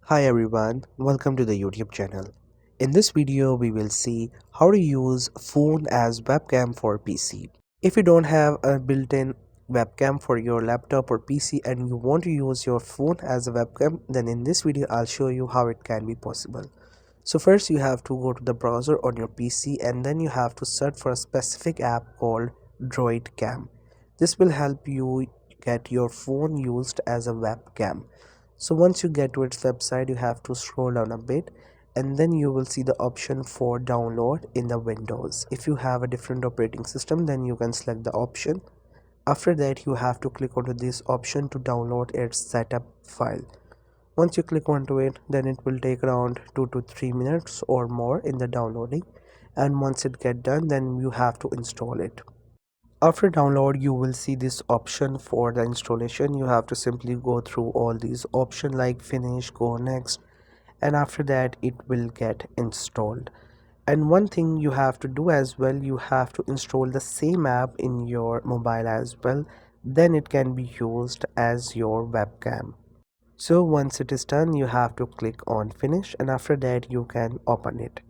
Hi everyone, welcome to the YouTube channel. In this video, we will see how to use phone as webcam for PC. If you don't have a built-in webcam for your laptop or PC and you want to use your phone as a webcam, then in this video I'll show you how it can be possible. So first you have to go to the browser on your PC and then you have to search for a specific app called DroidCam. This will help you get your phone used as a webcam. So once you get to its website, you have to scroll down a bit and then you will see the option for download in the Windows. If you have a different operating system, then you can select the option. After that, you have to click onto this option to download its setup file. Once you click onto it, then it will take around 2 to 3 minutes or more in the downloading, and once it get done, then you have to install it. After download, you will see this option for the installation. You have to simply go through all these options like finish, go next, and after that it will get installed. And one thing you have to do as well, you have to install the same app in your mobile as well, then it can be used as your webcam. So once it is done, you have to click on finish and after that you can open it.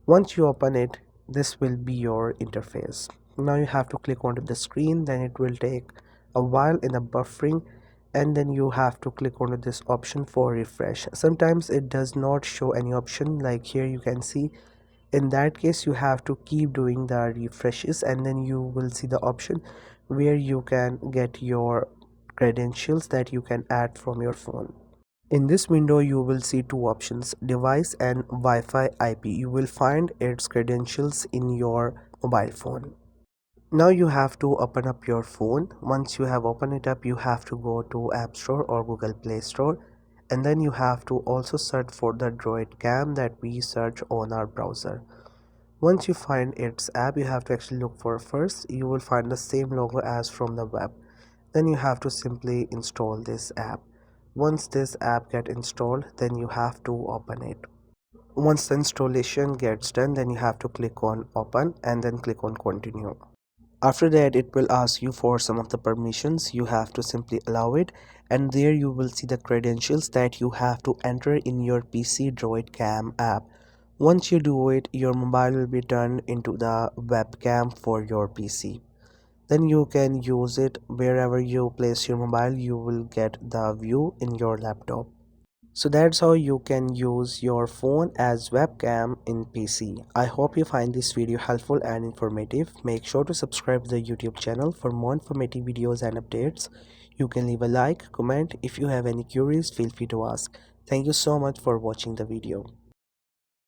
Once you open it, this will be your interface. Now you have to click onto the screen, then it will take a while in the buffering and then you have to click onto this option for refresh. Sometimes it does not show any option, like here you can see. In that case you have to keep doing the refreshes and then you will see the option where you can get your credentials that you can add from your phone. In this window, you will see two options, device and Wi-Fi IP. You will find its credentials in your mobile phone. Now you have to open up your phone. Once you have opened it up, you have to go to App Store or Google Play Store. And then you have to also search for the DroidCam that we search on our browser. Once you find its app, you have to actually look for first. You will find the same logo as from the web. Then you have to simply install this app. Once this app get installed, then you have to open it. Once the installation gets done, then you have to click on open and then click on continue. After that, it will ask you for some of the permissions. You have to simply allow it, and there you will see the credentials that you have to enter in your PC DroidCam app. Once you do it, your mobile will be turned into the webcam for your PC. Then you can use it wherever you place your mobile. You will get the view in your laptop. So that's how you can use your phone as webcam in PC. I hope you find this video helpful and informative. Make sure to subscribe to the YouTube channel for more informative videos and updates. You can leave a like, comment. If you have any queries, feel free to ask. Thank you so much for watching the video.